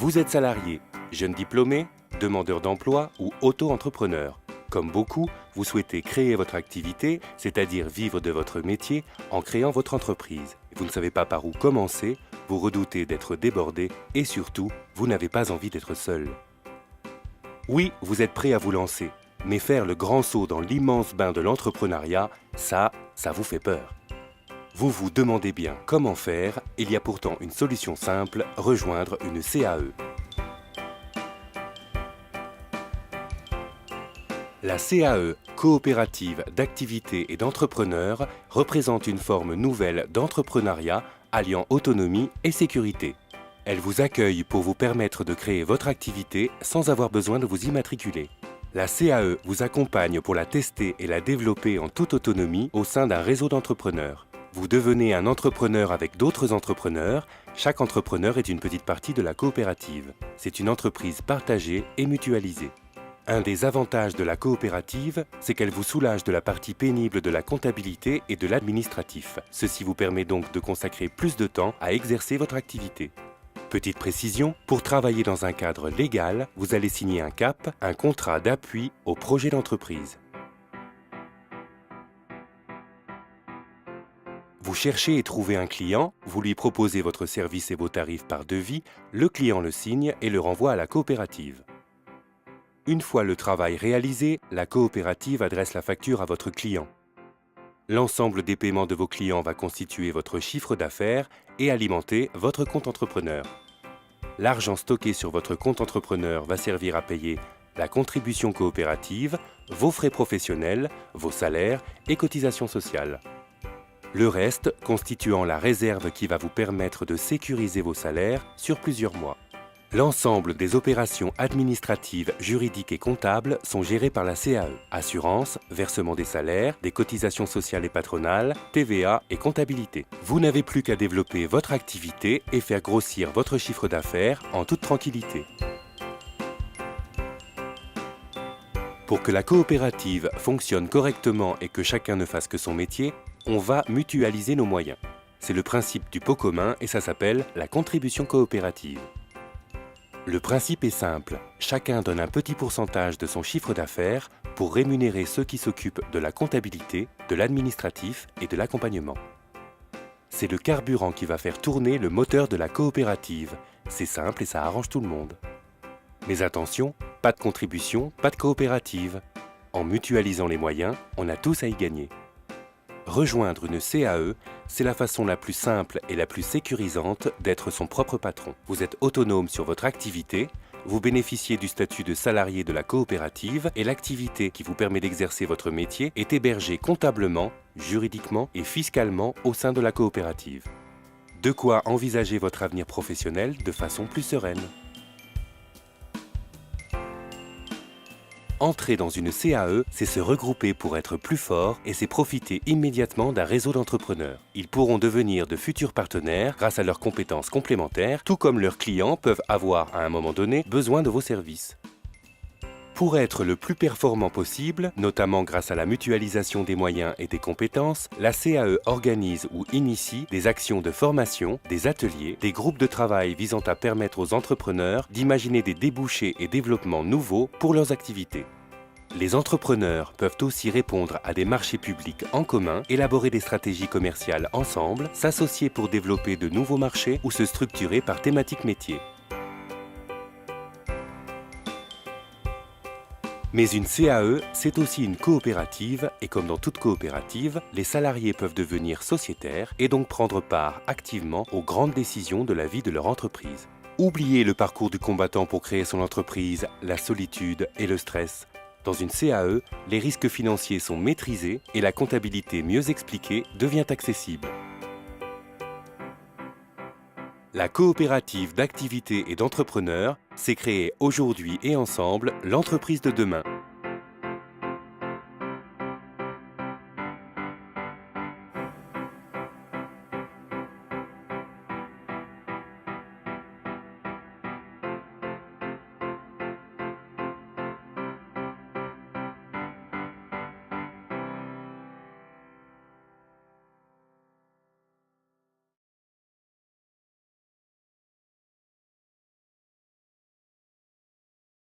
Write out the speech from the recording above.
Vous êtes salarié, jeune diplômé, demandeur d'emploi ou auto-entrepreneur. Comme beaucoup, vous souhaitez créer votre activité, c'est-à-dire vivre de votre métier en créant votre entreprise. Vous ne savez pas par où commencer, vous redoutez d'être débordé et surtout, vous n'avez pas envie d'être seul. Oui, vous êtes prêt à vous lancer, mais faire le grand saut dans l'immense bain de l'entrepreneuriat, ça vous fait peur. Vous vous demandez bien comment faire, il y a pourtant une solution simple, rejoindre une CAE. La CAE, coopérative d'activité et d'entrepreneurs, représente une forme nouvelle d'entrepreneuriat alliant autonomie et sécurité. Elle vous accueille pour vous permettre de créer votre activité sans avoir besoin de vous immatriculer. La CAE vous accompagne pour la tester et la développer en toute autonomie au sein d'un réseau d'entrepreneurs. Vous devenez un entrepreneur avec d'autres entrepreneurs. Chaque entrepreneur est une petite partie de la coopérative. C'est une entreprise partagée et mutualisée. Un des avantages de la coopérative, c'est qu'elle vous soulage de la partie pénible de la comptabilité et de l'administratif. Ceci vous permet donc de consacrer plus de temps à exercer votre activité. Petite précision, pour travailler dans un cadre légal, vous allez signer un CAP, un contrat d'appui au projet d'entreprise. Vous cherchez et trouvez un client, vous lui proposez votre service et vos tarifs par devis, le client le signe et le renvoie à la coopérative. Une fois le travail réalisé, la coopérative adresse la facture à votre client. L'ensemble des paiements de vos clients va constituer votre chiffre d'affaires et alimenter votre compte entrepreneur. L'argent stocké sur votre compte entrepreneur va servir à payer la contribution coopérative, vos frais professionnels, vos salaires et cotisations sociales. Le reste constituant la réserve qui va vous permettre de sécuriser vos salaires sur plusieurs mois. L'ensemble des opérations administratives, juridiques et comptables sont gérées par la CAE. Assurance, versement des salaires, des cotisations sociales et patronales, TVA et comptabilité. Vous n'avez plus qu'à développer votre activité et faire grossir votre chiffre d'affaires en toute tranquillité. Pour que la coopérative fonctionne correctement et que chacun ne fasse que son métier, on va mutualiser nos moyens. C'est le principe du pot commun et ça s'appelle la contribution coopérative. Le principe est simple, chacun donne un petit pourcentage de son chiffre d'affaires pour rémunérer ceux qui s'occupent de la comptabilité, de l'administratif et de l'accompagnement. C'est le carburant qui va faire tourner le moteur de la coopérative. C'est simple et ça arrange tout le monde. Mais attention, pas de contribution, pas de coopérative. En mutualisant les moyens, on a tous à y gagner. Rejoindre une CAE, c'est la façon la plus simple et la plus sécurisante d'être son propre patron. Vous êtes autonome sur votre activité, vous bénéficiez du statut de salarié de la coopérative et l'activité qui vous permet d'exercer votre métier est hébergée comptablement, juridiquement et fiscalement au sein de la coopérative. De quoi envisager votre avenir professionnel de façon plus sereine. Entrer dans une CAE, c'est se regrouper pour être plus fort et c'est profiter immédiatement d'un réseau d'entrepreneurs. Ils pourront devenir de futurs partenaires grâce à leurs compétences complémentaires, tout comme leurs clients peuvent avoir à un moment donné besoin de vos services. Pour être le plus performant possible, notamment grâce à la mutualisation des moyens et des compétences, la CAE organise ou initie des actions de formation, des ateliers, des groupes de travail visant à permettre aux entrepreneurs d'imaginer des débouchés et développements nouveaux pour leurs activités. Les entrepreneurs peuvent aussi répondre à des marchés publics en commun, élaborer des stratégies commerciales ensemble, s'associer pour développer de nouveaux marchés ou se structurer par thématique métier. Mais une CAE, c'est aussi une coopérative et comme dans toute coopérative, les salariés peuvent devenir sociétaires et donc prendre part activement aux grandes décisions de la vie de leur entreprise. Oubliez le parcours du combattant pour créer son entreprise, la solitude et le stress. Dans une CAE, les risques financiers sont maîtrisés et la comptabilité mieux expliquée devient accessible. La coopérative d'activité et d'entrepreneurs s'est créée aujourd'hui et ensemble l'entreprise de demain.